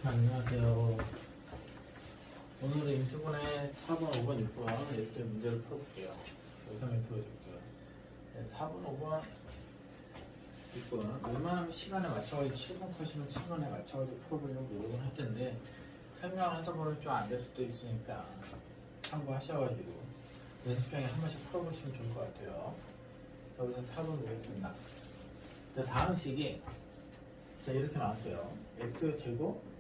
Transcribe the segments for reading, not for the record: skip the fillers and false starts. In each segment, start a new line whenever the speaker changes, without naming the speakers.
안녕하세요. 오늘은 인수분해 4번, 5번, 6번 이렇게 문제를 풀어볼게요. 영상을 풀어줄게요. 4번, 5번, 6번 웬만하면 시간에 맞춰가지고 7번 컷이면 7번에 맞춰가지고 풀어보려고 노력을 할 텐데 설명을 하다 보면 좀 안 될 수도 있으니까 참고하셔가지고 연습형에 한 번씩 풀어보시면 좋을 것 같아요. 여기서 4번 보겠습니다. 다음 식이 자 이렇게 나왔어요. x제곱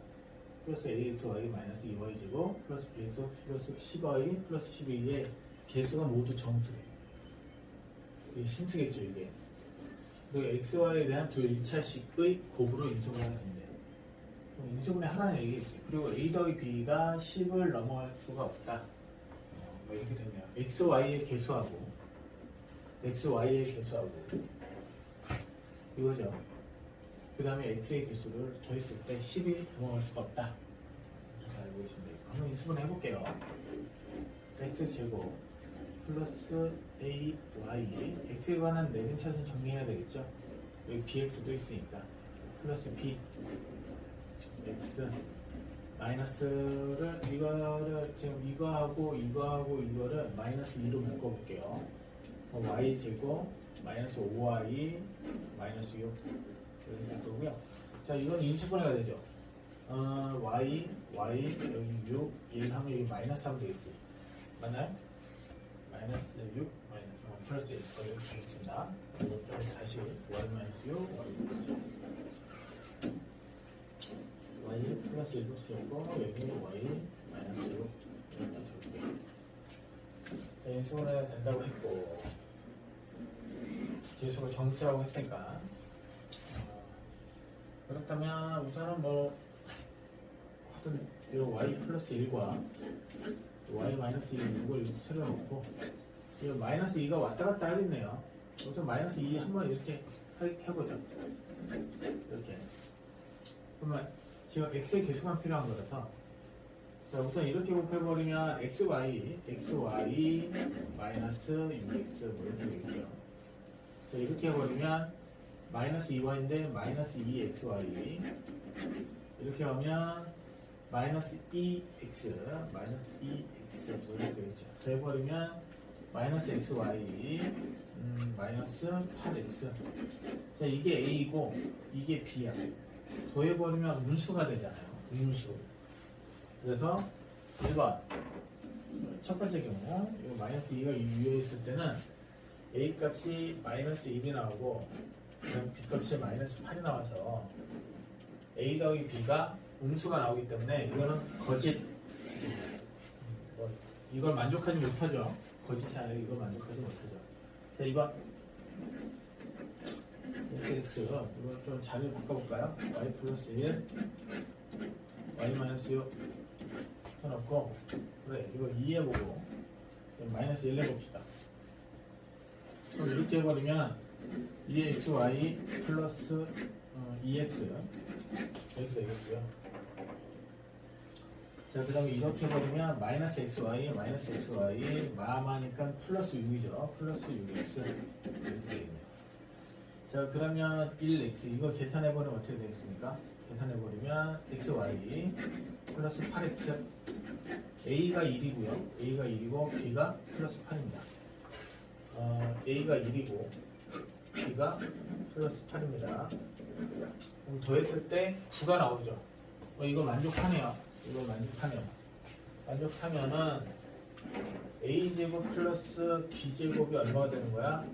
플러스 axy 마이너스 2y제곱 플러스 bx 플러스 10y 플러스 12의 개수가 모두 정수예요. 이게 신수겠죠 이게. 그리고 xy에 대한 두 1차식의 곱으로 인수분해 하면 된대요. 인수분해 하라는 얘기겠지. 그리고 a 더하기 b가 10을 넘어갈 수가 없다. 뭐 이렇게 되네요. xy의 개수하고 xy의 개수하고 이거죠. 그 다음에 x의 개수를 더했을 때 10이 넘어갈 수가 없다. 이렇게 알고 계시면 돼요. 한번 인수분해 해볼게요. x제곱 플러스 ay x에 관한 내림차순 정리해야 되겠죠. 여기 bx도 있으니까 플러스 b x 마이너스를 이거를 지금 이거하고 이거를 마이너스 2로 묶어볼게요. y제곱 마이너스 5y 마이너스 6 이렇게 될 거고요. 자, 이건 인수분해가 되죠. y, 여기 6, 1 하면 여기 마이너스 하면 되겠지. 맞나요? 마이너스 6, 마이너스 플러스 1 이렇게 되겠습니다. 이거 좀 다시 y 마이너스 6, y 플러스 1 쓰고 여기 y 마이너스 6 이렇게 적을게요. 인수분해가 된다고 했고 계수가 정수라고 했으니까 그렇다면 우선은 뭐 하여튼 이 y 플러스 1과 y 마이너스 6을 새로 놓고 이 마이너스 2가 왔다 갔다 하겠네요. 우선 마이너스 2 한번 이렇게 해보죠. 이렇게 그러면 지금 x의 개수만 필요한 거라서 자 우선 이렇게 곱해버리면 xy 마이너스 6x 뭐 이렇게 되겠죠. 자 이렇게 해버리면 마이너스 2y인데 마이너스 2xy 이렇게 하면 마이너스 2x 마이너스 2x 이렇게 되겠죠. 더해버리면 마이너스 xy 마이너스 8x 자 이게 a이고 이게 b야. 더해버리면 음수가 되잖아요. 음수. 그래서 1번 첫 번째 경우 이거 마이너스 2가 위에 있을 때는 a 값이 마이너스 1이 나오고 b 값이 마이너스 8이 나와서 a 더하기 b가 음수가 나오기 때문에 이거는 거짓. 이걸 만족하지 못하죠. 거짓이 아니라 이걸 만족하지 못하죠. 자 이번 x 이거 좀 자리를 바꿔볼까요? y 플러스 1 y 마이너스 6 해놓고 그래 이거 2 해보고 마이너스 1 해봅시다. 그럼 이렇게 해버리면 2xy 플러스 2x 이렇게 되겠고요. 자 그 다음에 이렇게 해버리면 마이너스 xy 마마니까 플러스 6이죠. 플러스 6x 이렇게 되겠네요. 자 그러면 1x 이거 계산해버리면 어떻게 되겠습니까? 계산해버리면 xy 플러스 8x a가 1이고요. a가 1이고 b가 플러스 8입니다. a가 1이고 b가 플러스 8입니다. 그럼 더했을 때 9가 나오죠. 이거 만족하네요. 만족하면은 a제곱 플러스 b제곱이 얼마가 되는 거야?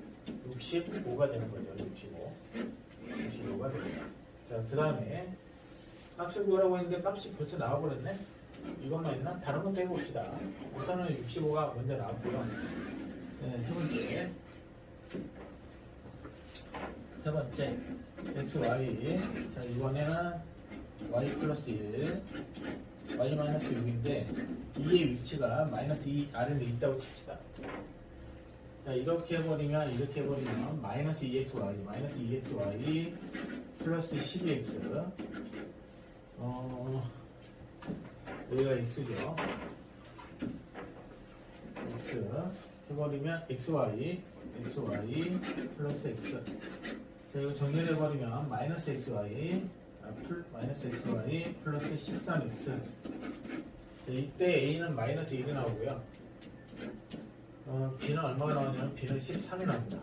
65가 되는 거죠. 65가 됩니다. 자, 그 다음에 값을 구하라고 했는데 값이 벌써 나와버렸네? 이것만 있나? 다른 것도 해봅시다. 우선은 65가 먼저 나왔고요. 네, 세 번째 xy 자 이번에는 y 플러스 1 y 마이너스 6인데 2의 위치가 마이너스 2 아래에 있다고 칩시다. 자 이렇게 해버리면 마이너스 2xy 플러스 12x 여기가 x죠. x 해버리면 xy 플러스 x 자 이거 정리해버리면 마이너스 xy 마이너스 xy 플러스 13x. 이때 a는 마이너스 1이 나오고요. b는 얼마가 나오냐면 b는 13이 나옵니다.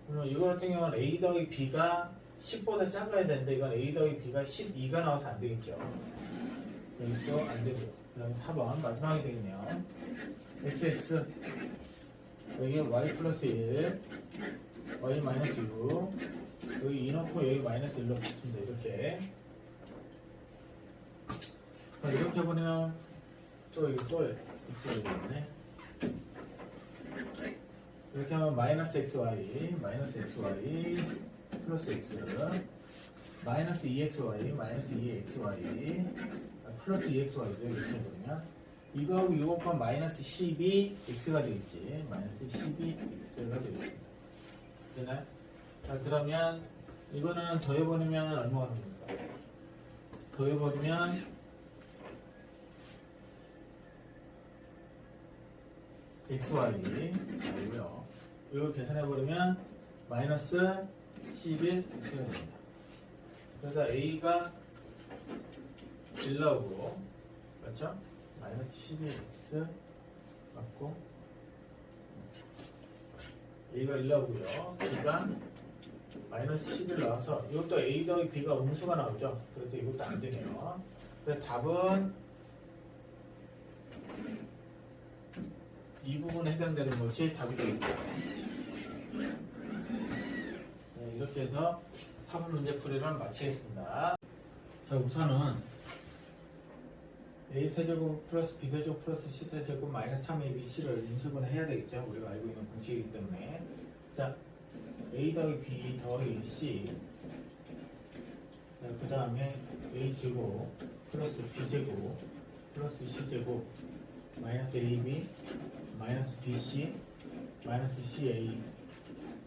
그러면 이거 같은 경우는 a 더하기 b가 10보다 작아야 되는데 이건 a 더하기 b가 12가 나와서 안 되겠죠. 여기도 안 되고요. 그 다음에 4번 마지막에 되겠네요. xx 여기 y 플러스 1 y 마이너스 6 여기 2 넣고 여기 마이너스 1 넣겠습니다. 이렇게 이렇게 보면 또 이거 또 있네. 이렇게 하면 마이너스 xy 플러스 x 마이너스 2xy 마이너스 2xy 플러스 2xy죠. 이렇게 해보면 이거하고 이거 곱하면 마이너스 12x가 되겠지. 마이너스 12x가 되겠습니다. 되나요? 자, 그러면 이거는 더해버리면 얼마가 됩니까? 더해버리면 xy고요. 이거 계산해버리면 마이너스 11x가 됩니다. 그래서 a가 1 나오고, 맞죠? 마이너스 12x 맞고, a가 1 나오고요. b가 마이너스 11 나와서 이것도 a 더하기 b가 음수가 나오죠. 그래서 이것도 안 되네요. 그래서 답은 이 부분에 해당되는 것이 답이 되겠죠. 네, 이렇게 해서 타블 문제 풀이를 마치겠습니다. 자, 우선은 a세제곱 플러스 b세제곱 플러스 c세제곱 마이너스 3abc를 인수분해 해야 되겠죠. 우리가 알고 있는 공식이기 때문에. 자, a 더하기 b 더하기 c, 그 다음에 a제곱 플러스 b제곱 플러스 c제곱 마이너스 ab 마이너스 bc 마이너스 ca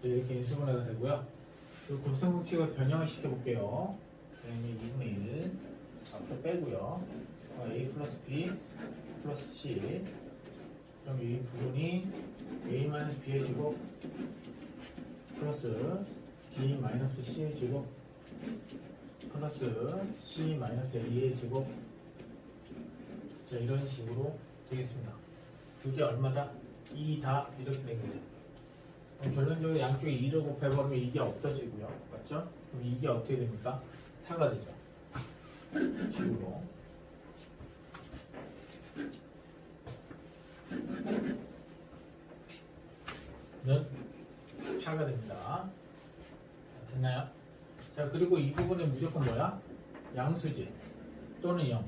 이렇게 인수분해가 되고요. 그리고 곱셈공식을 변형을 시켜볼게요. 그다음에 2분의 1 앞으로 빼고요. a 플러스 b 플러스 c, 그럼 이 부분이 a 마이너스 b의 제곱 플러스 b 마이너스 c의 제곱 플러스 c 마이너스 a의 제곱. 자, 이런 식으로 되겠습니다. 그게 얼마다? 2다 이렇게 된 거죠. 결론적으로 양쪽에 2를 곱해버리면 이게 없어지고요. 맞죠? 그럼 이게 어떻게 됩니까? 4가 되죠. 식으로. 는 4가 됩니다. 됐나요? 자, 그리고 이 부분에 무조건 뭐야? 양수지 또는 0.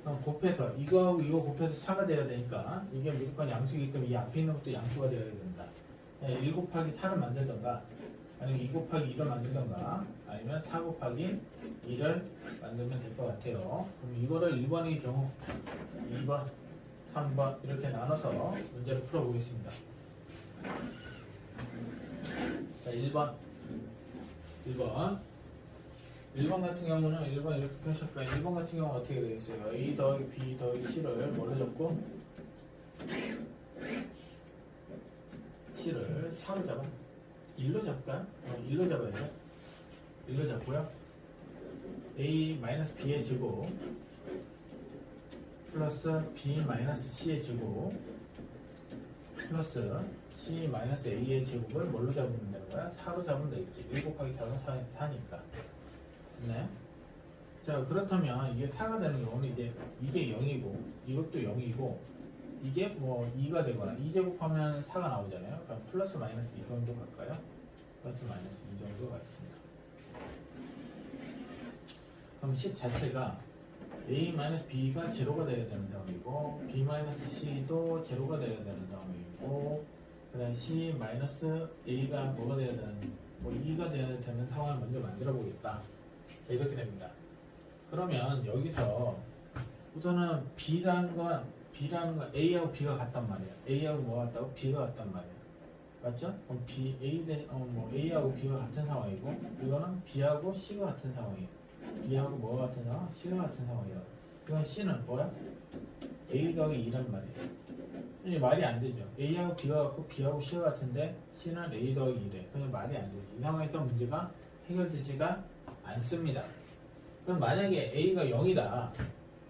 그럼 곱해서 이거하고 이거 곱해서 4가 돼야 되니까 이게 무조건 양수이기 때문에 이 앞에 있는 것도 양수가 되어야 된다. 1 곱하기 4를 만들던가 아니면 2 곱하기 2를 만들던가 아니면 4 곱하기 2를 만들면 될 것 같아요. 그럼 이거를 1번의 경우 2번, 3번 이렇게 나눠서 문제를 풀어보겠습니다. 자, 1번 같은 경우는 1번 이렇게 표시할까요? 1번 같은 경우는 어떻게 되겠어요? A 더하기 B 더하기 C를 뭐로 잡고 C를 4로 잡아 1로 잡을까요? 1로 잡아야죠. 1로 잡고요. A 마이너스 B의 제곱 플러스 B 마이너스 C의 제곱 플러스 C 마이너스 A의 제곱을 뭘로 잡으면 되는 거야? 4로 잡으면 되겠지. 1 곱하기 4는 4니까. 됐나요? 자, 그렇다면 이게 4가 되는 경우는 이제 이게 0이고 이것도 0이고 이게 뭐 2가 되거나 2제곱하면 4가 나오잖아요. 그럼 플러스 마이너스 이 정도 갈까요? 플러스 마이너스 이 정도 가겠습니다. 그럼 10 자체가 a 마이너스 b가 제로가 되어야 되는 상황이고 b 마이너스 c도 제로가 되어야 되는 상황이고 그 다음 c 마이너스 a가 뭐가 되어야 되는 뭐 2가 되어야 되는 상황을 먼저 만들어 보겠다. 이렇게 됩니다. 그러면 여기서 우선은 B라는 건 A하고 B가 같단 말이에요. A하고 뭐가 같다고? B가 같단 말이에요. 맞죠? 그럼 A하고 B가 같은 상황이고 이거는 B하고 C가 같은 상황이에요. B하고 뭐가 같은 상황? C가 같은 상황이에요. 이건 C는 뭐야? A 더하기 2란 말이에요. 이게 말이 안 되죠. A하고 B가 같고 B하고 C가 같은데 C는 A 더하기 2래. 그냥 말이 안 되죠. 이 상황에서 문제가 해결되지가 않습니다. 그럼 만약에 A가 0이다.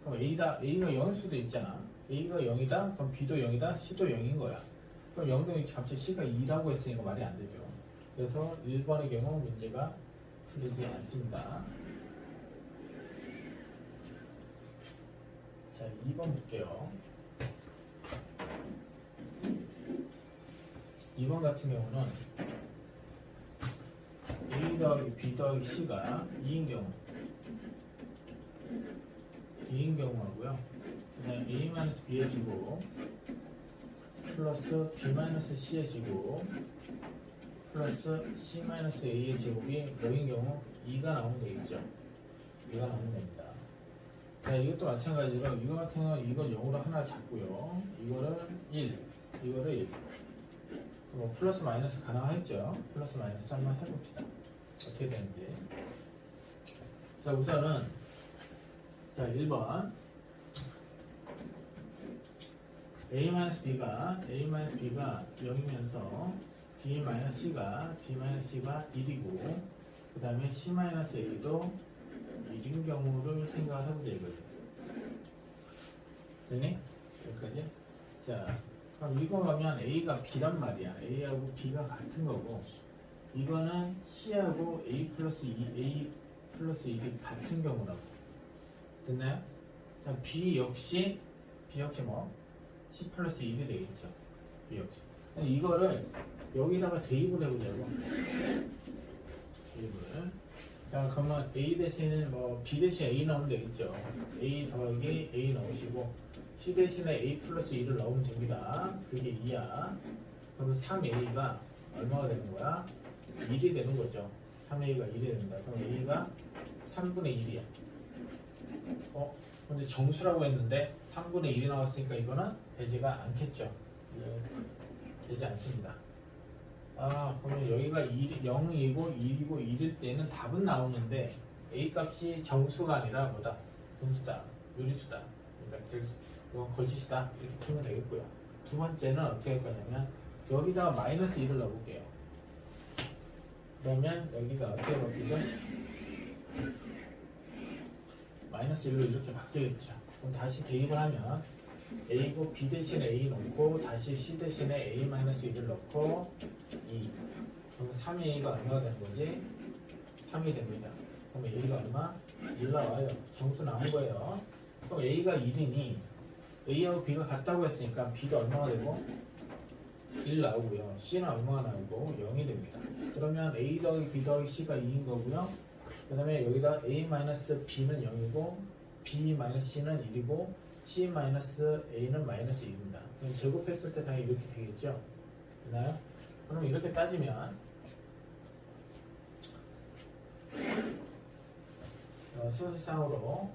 그럼 A가 0일 수도 있잖아. A가 0이다. 그럼 B도 0이다. C도 0인 거야. 그럼 0도 갑자기 C가 2라고 했으니까 말이 안 되죠. 그래서 1번의 경우 문제가 풀리지 않습니다. 자, 2번 볼게요. 2번 같은 경우는 A 더하기 B 더하기 C가 2인 경우 2인 경우하고요. 그다음에 A-B의 제곱 플러스 B-C의 제곱 플러스 C-A의 제곱이 뭐인 경우 2가 나오면 되겠죠. 2가 나오면 됩니다. 자, 이것도 마찬가지로 이거 같은 경우는 이걸 0으로 하나 잡고요. 이거를 1, 이거를 1. 뭐 플러스 마이너스 가능하겠죠. 플러스 마이너스 한번 해봅시다. 어떻게 되는지. 자, 우선은 자 1번 A-B가 0이면서 B-C가 1이고 그 다음에 C-A도 1인 경우를 생각을 해보자 이거죠. 되니? 여기까지? 자, 그럼 이거 가면 A가 B란 말이야. A하고 B가 같은 거고 이거는 C하고 A 플러스 1이 같은 경우라고. 됐나요? 자, B 역시 뭐 C 플러스 1이 되겠죠. B 역시. 이거를 여기다가 대입을 해보자고. 대입을. 자, 그러면 A 대신에 뭐 B 대신 A 넣으면 되겠죠. A 더하기 A 넣으시고 C 대신에 A 플러스 2를 넣으면 됩니다. 그게 2야. 그러면 3A가 얼마가 되는 거야? 1이 되는 거죠. 3A가 1이 된다. 그럼 A가 3분의 1이야. 근데 정수라고 했는데 3분의 1이 나왔으니까 이거는 되지가 않겠죠. 되지 않습니다. 그러면 여기가 0이고 1이고 1일 때는 답은 나오는데 A 값이 정수가 아니라 뭐다? 분수다. 유리수다. 그러니까 이건 거짓이다. 이렇게 풀면 되겠고요. 두 번째는 어떻게 할 거냐면 여기다가 마이너스 1을 넣어볼게요. 그러면 여기가 어떻게 바뀌죠? 마이너스 1로 이렇게 바뀌겠죠. 그럼 다시 대입을 하면 A고 B 대신에 A 넣고 다시 C 대신에 A-1을 넣고 2. 그럼 3A가 얼마가 되는 거지? 3이 됩니다. 그럼 A가 얼마? 1 나와요. 정수 나온 거예요. 그럼 A가 1이니 A하고 B가 같다고 했으니까 B가 얼마가 되고? 1 나오고요. C는 얼마가 나오고? 0이 됩니다. 그러면 A 더하기 B 더하기 C가 2인 거고요. 그 다음에 여기다 A-B는 0이고 B-C는 1이고 C-A는 마이너스 1입니다. 그럼 제곱했을 때 당연히 이렇게 되겠죠? 됐나요? 그럼 이렇게 따지면 수식상으로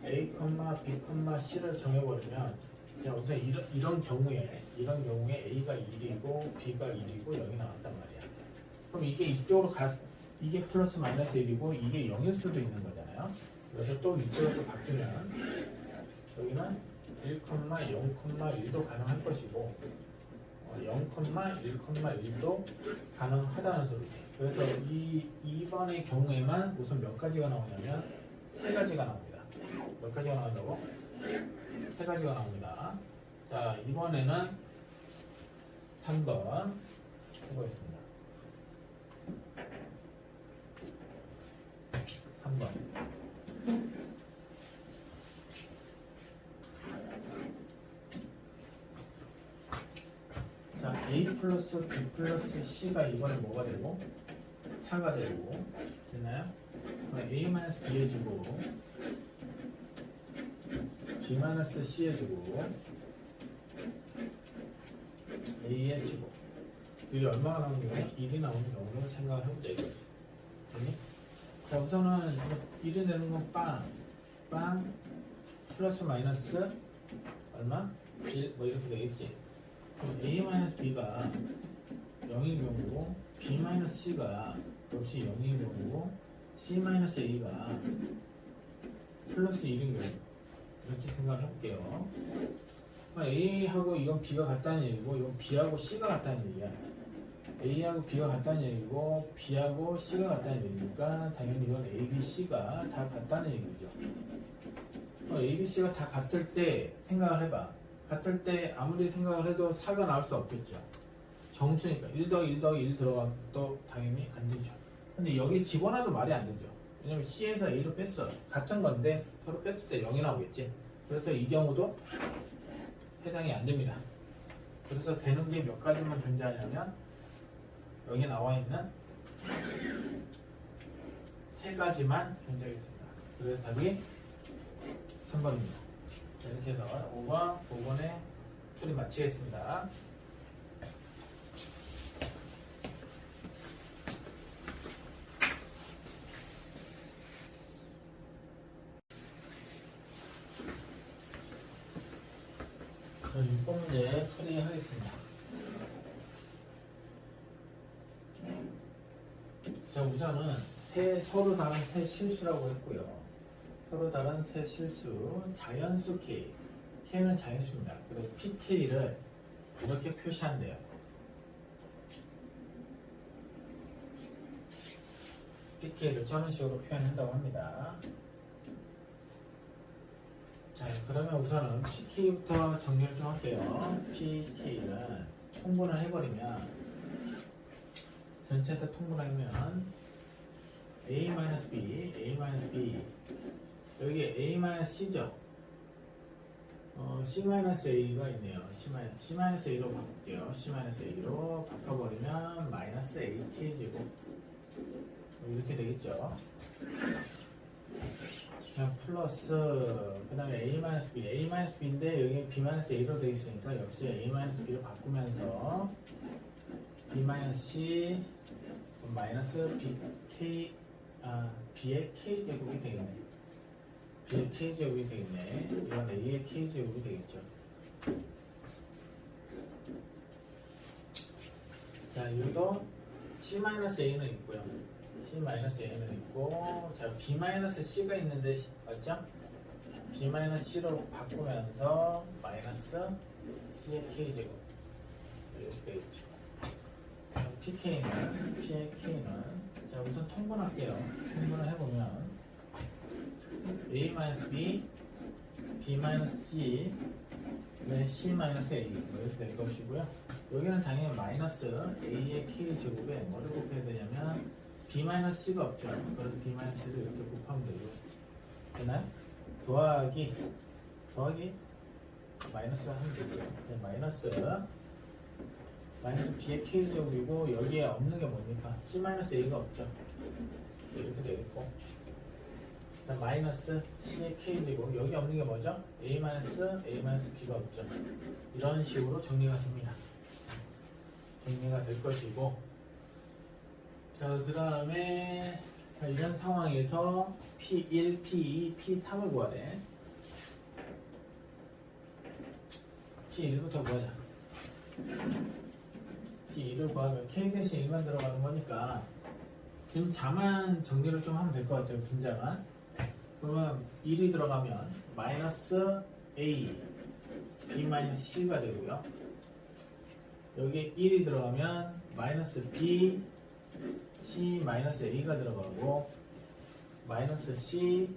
A, B, C를 정해버리면 그냥 우선 이런 경우에 A가 1이고 B가 1이고 0이 나왔단 말이야. 그럼 이게 이쪽으로 이게 플러스 마이너스 1이고 이게 0일 수도 있는 거잖아요. 그래서 또 이쪽으로 바뀌면 여기는 1, 0,1도 가능할 것이고 0,1,1도 가능하다는 소리죠. 그래서 이 2번의 경우에만 우선 몇 가지가 나오냐면 3가지가 나옵니다. 몇 가지가 나온다고? 3가지가 나옵니다. 자, 이번에는 3번 해보겠습니다. 3번. 자, A 플러스 B 플러스 C가 이번에 뭐가 되고? 4가 되고, 됐나요? A-B의 제곱, B-C의 제곱, A의 제곱. 이게 얼마가 나오는 경우? 1이 나오는 경우로 생각을 해보자 이거지. 자, 우선은 1이 되는 건 빵, 플러스 마이너스 얼마? 1, 뭐 이렇게 되겠지. 그럼 A-B가 0인 경우고 B-C가 역시 0인 경우고 C-A가 플러스 1인 경우 이렇게 생각을 해볼게요. A하고 이건 B가 같다는 얘기고 이건 B하고 C가 같다는 얘기야. A하고 B가 같다는 얘기고 B하고 C가 같다는 얘기니까 당연히 이건 A, B, C가 다 같다는 얘기죠. A, B, C가 다 같을 때 생각을 해봐. 같을 때 아무리 생각을 해도 4가 나올 수 없겠죠. 정수니까 1 더하기 1 더하기 1 들어가도 당연히 안 되죠. 근데 여기 집어넣어도 말이 안 되죠. 왜냐면 C에서 A로 뺐어. 같은 건데 서로 뺐을 때 0이 나오겠지. 그래서 이 경우도 해당이 안 됩니다. 그래서 되는 게 몇 가지만 존재하냐면 여기 나와 있는 세 가지만 존재하겠습니다. 그래서 답이 3번입니다. 이렇게 해서 5번, 5번에 풀이 마치겠습니다. 자, 6번 문제 풀이하겠습니다. 자, 우선은 서로 다른 세 실수라고 했고요. 서로 다른 세 실수, 자연수 K. K는 자연수입니다. 그래서 PK를 이렇게 표시한대요. PK를 저런 식으로 표현한다고 합니다. 자, 그러면 우선은 PK부터 정리를 좀 할게요. PK는 통분을 해버리면, 전체 다 통분하면 A-B, A-B, 여기 A-C죠. C-A가 있네요. C-A로 바꿀게요. C-A로 바꿔버리면 마이너스 AK제곱 이렇게 되겠죠. 그냥 플러스 그 다음에 A-B, A-B인데 여기 B-A로 되어 있으니까 역시 A-B로 바꾸면서 B-C 마이너스 BK B의 K제곱이 되겠네. B의 K제곱이 되겠네. 이건 A의 K제곱이 되겠죠. 자, 여기도 C-A는 있고요. C-A는 있고, 자, B-C가 있는데, 맞죠? B-C로 바꾸면서 마이너스 C의 K제곱 이렇게 되겠죠. PK는 자, 우선 통분할게요. 통분을 해보면 A-B, B-C, C-A 이렇게 될 것이고요. 여기는 당연히 마이너스 A의 K제곱에 뭐를 곱해야 되냐면 B-C가 없죠. 그래서 B-C를 이렇게 곱하면 되고, 되나요? 더하기 마이너스 하면 되고요. 마이너스 B의 K제곱이고 여기에 없는 게 뭡니까? C-A가 없죠. 이렇게 되겠고, 마이너스 C의 K제곱, 여기 없는 게 뭐죠? A-B가 없죠. 이런 식으로 정리가 됩니다. 정리가 될 것이고, 자, 그 다음에 이런 상황에서 P1, P2, P3을 구하래. P1부터 구하자. P2를 구하면 K 대신 1만 들어가는 거니까 분자만 정리를 좀 하면 될 것 같아요. 분자만. 그러면 1이 들어가면 마이너스 A, B-C가 되고요. 여기 1이 들어가면 마이너스 B, C-A가 들어가고 마이너스 C,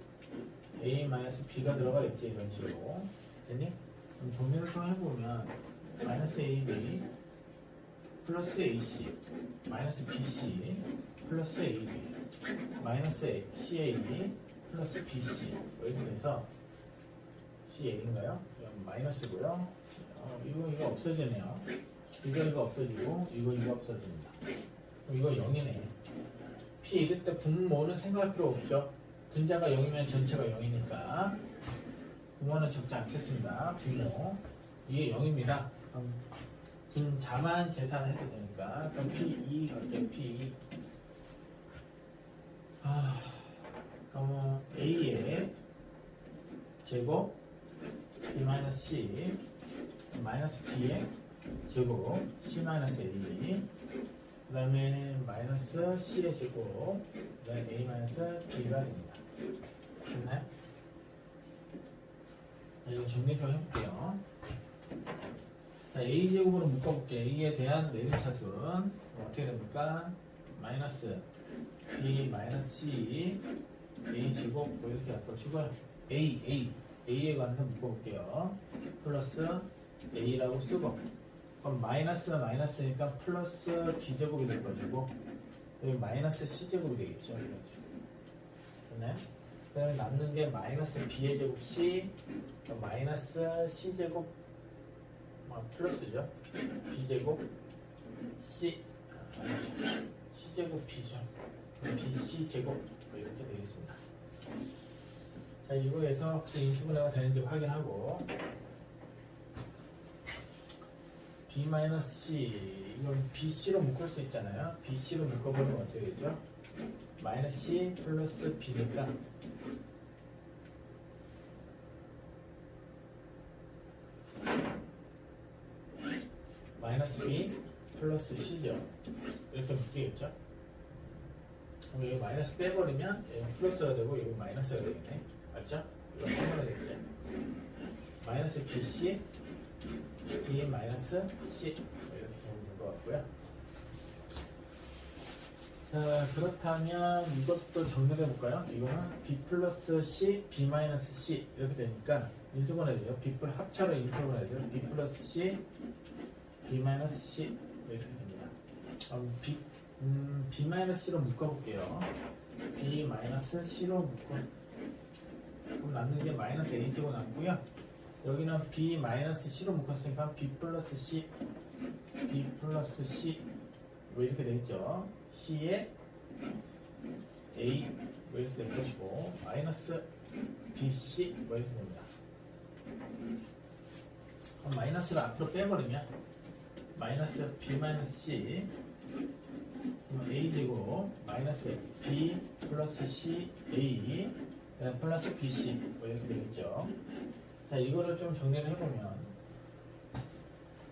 A-B가 들어가겠지. 이런 식으로. 됐니? 그럼 정리를 좀 해보면 마이너스 AB 플러스 AC 마이너스 BC 플러스 AB 마이너스 CA 플러스 BC 이렇게 돼서 CA인가요? 마이너스고요. 이거 없어지네요. 이거 없어지고 이거 없어집니다. 그럼 이거 0이네. P1일 때 분모는 생각할 필요 없죠. 분자가 0이면 전체가 0이니까 분모는 적지 않겠습니다. 분모 이게 0입니다. 그럼 분자만 계산을 해도 되니까 그럼 P2 갈게요. P2 그럼 A의 제곱 B-C 마이너스 B의 제곱 C-A 그 다음에 마이너스 C의 제곱 그 다음에 A-B가 됩니다. 됐나요? 자, 이거 정리 좀 해볼게요. 자, a제곱으로 묶어볼게. a에 대한 내림차순 어떻게 됩니까? 마이너스 b 마이너스 c a제곱 뭐 이렇게 할 것이고요. a에 관해서 묶어볼게요. 플러스 a라고 쓰고, 그럼 마이너스가 마이너스니까 플러스 b제곱이 될 것이고, 여기 마이너스 c제곱이 되겠죠. 됐나요? 그 다음에 남는 게 마이너스 b의 제곱 c, 마이너스 c제곱, 플러스죠. b제곱 c, c제곱 b죠. bc제곱 뭐 이렇게 되겠습니다. 자, 이거에서 혹시 인수분해가 되는지 확인하고, b-c, 이건 bc로 묶을 수 있잖아요. bc로 묶어버리면 어떻게 되죠? 마이너스 c 플러스 b니까 마이너스 b 플러스 c죠. 이렇게 묶이겠죠? 그럼 여기 마이너스 빼버리면 여기 플러스가 되고 여기 마이너스가 되겠네. 맞죠? 이거 빼버려야 되겠죠? 마이너스 bc b 마이너스 c 이렇게 되는 것 같고요. 자, 그렇다면 이것도 정리해 볼까요? 이거는 b 플러스 c, b 마이너스 c 이렇게 되니까 인수분해 돼요. b 플 합차로 인수분해 돼요. b 플러스 c, b 마이너스 c 이렇게 됩니다. b 마이너스 c로 묶어볼게요. b 마이너스 c로 묶고, 그럼 남는 게 마이너스 a제곱 남고요. 여기는 b 마이너스 c로 묶었으니까 b 플러스 c, b 플러스 c 뭐 이렇게 되겠죠. c에 a 뭐 이렇게 될 것이고, 마이너스 bc 뭐 이렇게 됩니다. 그럼 마이너스를 앞으로 빼버리면 마이너스 b 마이너스 c a제곱 마이너스 b 플러스 c a 플러스 bc 뭐 이렇게 되겠죠. 자, 이거를 좀 정리를 해보면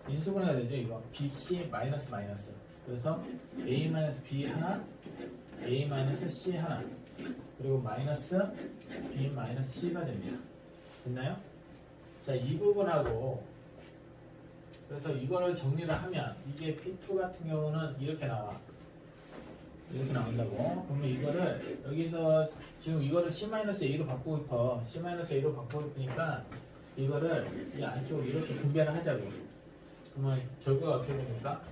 인수분해가 되죠. 이거 bc 마이너스 마이너스, 그래서 a 마이너스 b 하나, a 마이너스 c 하나, 그리고 마이너스 b 마이너스 c가 됩니다. 됐나요? 자, 이 부분하고, 그래서 이거를 정리를 하면 이게 P2 같은 경우는 이렇게 나와. 이렇게 나온다고. 그러면 이거를 여기서 지금 이거를 C-A로 바꾸고 싶어. C-A로 바꾸고 싶으니까 이거를 이 안쪽으로 이렇게 분배를 하자고. 그러면 결과가 어떻게 됩니까?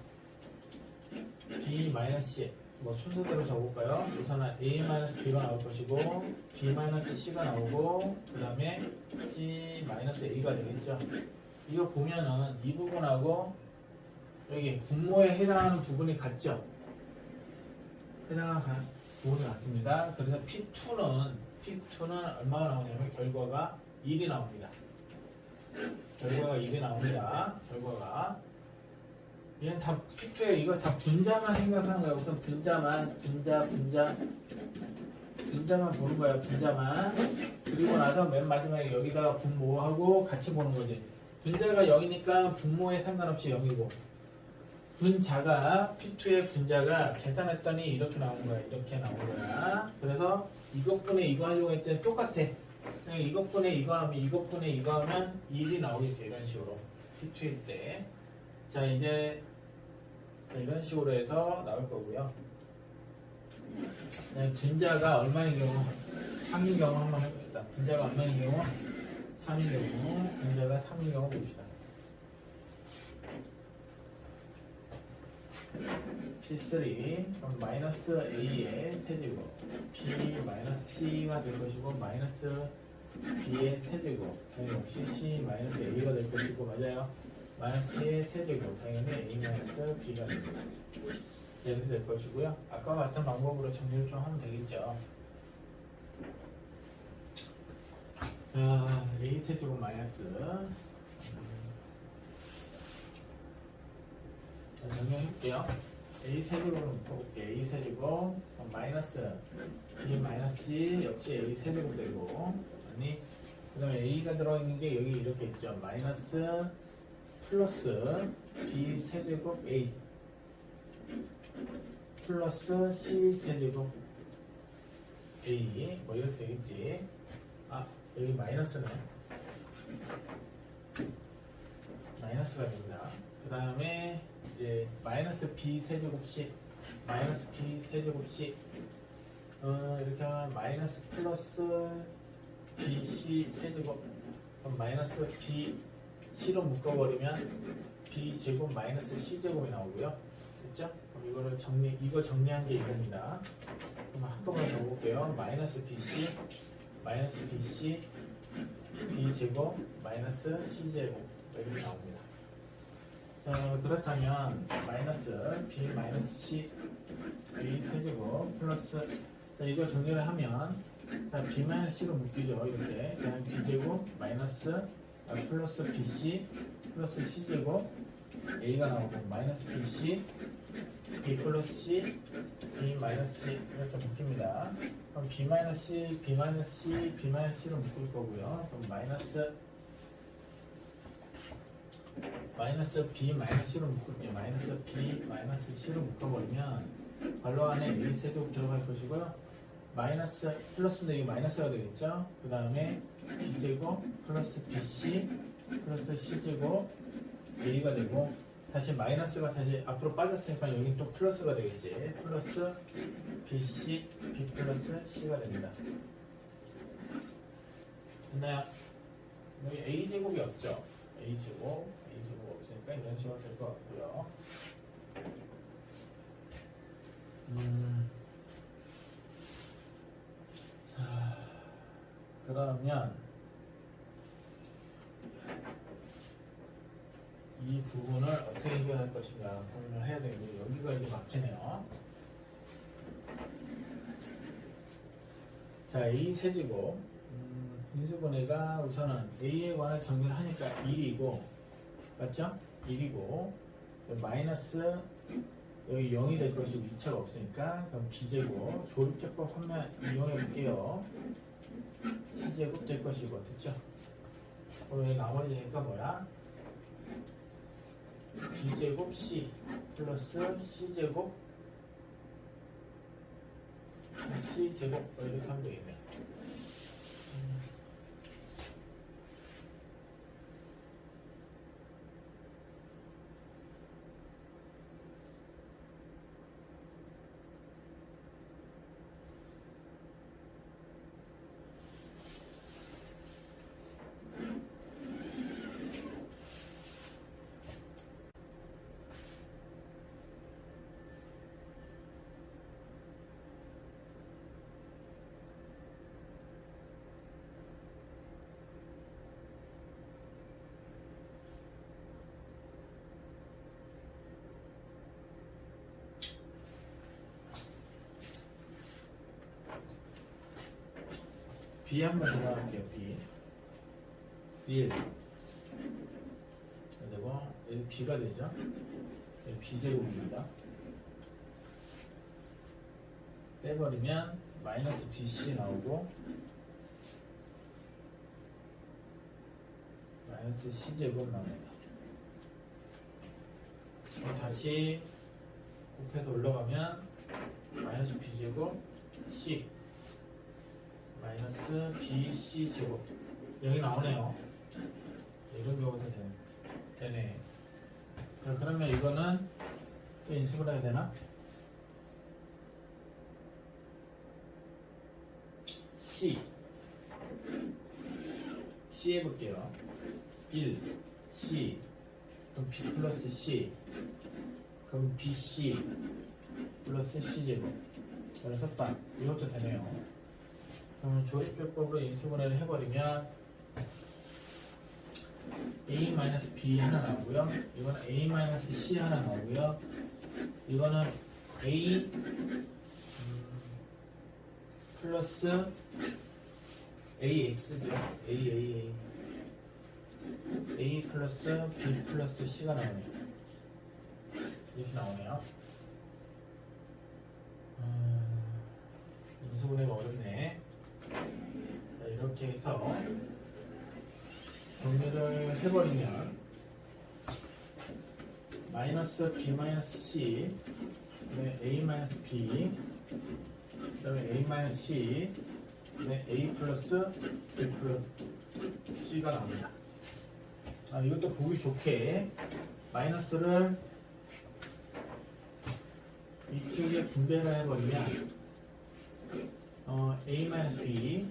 B-C 뭐 순서대로 적을까요? 우선은 A-B가 나올 것이고, B-C가 나오고, 그 다음에 C-A가 되겠죠. 이거 보면은 이 부분하고 여기 분모에 해당하는 부분이 같죠? 해당하는 부분이 같습니다. 그래서 P2는 얼마가 나오냐면 결과가 1이 나옵니다. 결과가 1이 나옵니다. 결과가. 얘는 다 P2에 이거 다 분자만 생각하는 거예요. 우선 분자만 보는 거예요. 분자만. 그리고 나서 맨 마지막에 여기다가 분모하고 같이 보는 거지. 분자가 0이니까 분모에 상관없이 0이고, 분자가 P2의 분자가 계산했더니 이렇게 나온 거야. 이렇게 나온 거야. 그래서 이것분의 이거 하려고 했더니 똑같아. 그냥 이것분의 이거 하면 이것분의 이거 하면 1이 나오겠죠. 이런 식으로 P2일 때. 자, 이제 이런 식으로 해서 나올 거고요. 분자가 얼마인 경우, 3인 경우 한번 해봅시다. 분자가 얼마인 경우? 3인 경우, 분자가 3인 경우 봅시다. P3, 그럼 마이너스 A의 세제곱, B 마이너스 C가 될 것이고, 마이너스 B의 세제곱, 당연히 역시 C 마이너스 A가 될 것이고, 맞아요. 마이너스 C의 세제곱, 당연히 A 마이너스 B가 됩니다. 이렇게 될 것이고요. 아까와 같은 방법으로 정리를 좀 하면 되겠죠. 자, A 세제곱 마이너스. 자, 정리해볼게요. A 세제곱으로 묶어볼게요. A 세제곱, 마이너스 B 마이너스 C, 역시 A 세제곱 되고, 아니, 그 다음에 A가 들어있는 게 여기 이렇게 있죠. 마이너스 플러스 B 세제곱 A 플러스 C 세제곱 A 뭐 이렇게 되겠지. 아, 여기 마이너스네. 마이너스가 됩니다. 그 다음에 이제 마이너스 b 세제곱 c 마이너스 b 세제곱 c 이렇게 하면 마이너스 플러스 bc 세제곱 그럼 마이너스 b c로 묶어버리면 b 제곱 마이너스 c 제곱이 나오고요. 됐죠? 그럼 이거 정리한 게 이겁니다. 그럼 한꺼번에 적어볼게요. 마이너스 bc b 제곱 마이너스 c 제곱 이렇게 나옵니다. 자, 그렇다면 마이너스 b 마이너스 c b 세제곱 플러스 자, 이거 정리를 하면 자, b 마이너스 c로 묶이죠. 이렇게 그냥 b 제곱 마이너스 플러스 bc 플러스 c 제곱 a가 나오고 마이너스 bc b 플러스 c b 마이너스 c 이렇게 묶입니다. 그럼 b 마이너스 c b 마이너스 c b 마이너스 c로 묶을 거고요. 그럼 마이너스 b 마이너스 c로 묶을게요. 마이너스 b 마이너스 c로 묶어버리면 괄호 안에 a 세제곱 들어갈 것이고요. 마이너스 플러스인데 이거 마이너스가 되겠죠. 그 다음에 b제곱 플러스 bc 플러스 c제곱 a가 되고 다시 마이너스가 다시 앞으로 빠졌으니까 여기 또 플러스가 되겠지. 플러스 bc b 플러스 c가 됩니다. 됐나요? 여기 a제곱이 없죠. a제곱 없으니까 이런 식으로 될 것 같고요. 자, 그러면 이 부분을 어떻게 해결할 것인가 고민을 해야 되고 여기가 이제 막히네요. 자, A 세제곱 인수분해가 우선은 A에 관한 정리를 하니까 1이고 맞죠? 1이고 마이너스 여기 0이 될 것이고 2차가 없으니까 그럼 B제곱 조립제법 한번 이용해 볼게요. C제곱 될 것이고 됐죠? 그럼 여기 나머지니까 뭐야? B제곱 C 플러스 C제곱 C제곱 이렇게 하면 되겠네. B 한번 들어갈게요. B 1 그리고 여기 B가 되죠. 여기 B제곱입니다. 빼버리면 마이너스 BC 나오고 마이너스 C제곱 나옵니다. 다시 곱해서 올라가면 마이너스 B제곱 C 마이너스 BC 제곱 여기 나오네요. 이런 경우도 되네. 자, 그러면 이거는 또 인수분 해야 되나? C 해볼게요. 1 C 그럼 B 플러스 C 그럼 BC 플러스 C 제곱 그래서 딱 이것도 되네요. 그러면 조립제법으로 인수분해를 해버리면 A-B 하나 나오고요. 이거는 A-C 하나 나오고요. 이거는 A 플러스 AX죠. A 플러스 B 플러스 C가 나오네요. 이렇게 나오네요. 인수분해가 어렵네. 자, 이렇게 해서 정리를 해버리면 마이너스 B 마이너스 C 그다음에 A 마이너스 B 그다음에 A 마이너스 C 그다음에 A 플러스 B 플러스 C가 나옵니다. 이것도 보기 좋게 마이너스를 이쪽에 분배를 해버리면 A-B,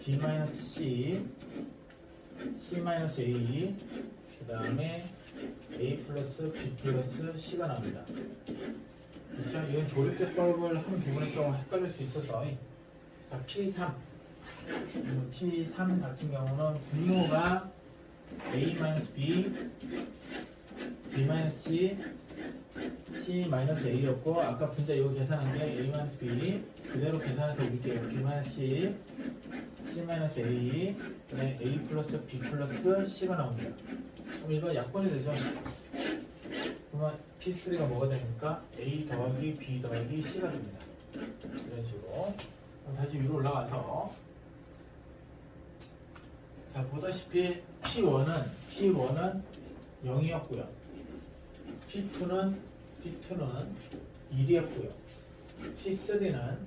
B-C, C-A, 그 다음에 A 플러스 B 플러스 C가 나옵니다. 그렇죠? 이건 조립대법을 한 부분에 좀 헷갈릴 수 있어서 자, P3 같은 경우는 분모가 A-B, B-C, C-A였고 아까 분자 이거 계산한 게 A-B 그대로 계산해서 올릴게요. B-C, C-A, 그다음에 A 플러스 B 플러스 C가 나옵니다. 그럼 이거 약분이 되죠? 그러면 P3가 뭐가 되니까 A 더하기 B 더하기 C가 됩니다. 이런 식으로. 그럼 다시 위로 올라가서 자 보다시피 P1은 0이었고요. P2는 1이었고요. P3는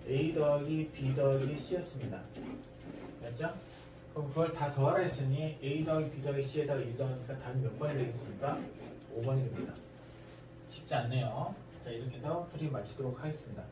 A 더하기 B 더하기 C였습니다. 맞죠? 그럼 그걸 다 더하라 했으니 A 더하기 B 더하기 C에다가 1 더하니까 답이 몇 번이 되겠습니까? 5번이 됩니다. 쉽지 않네요. 자 이렇게 해서 풀이 마치도록 하겠습니다.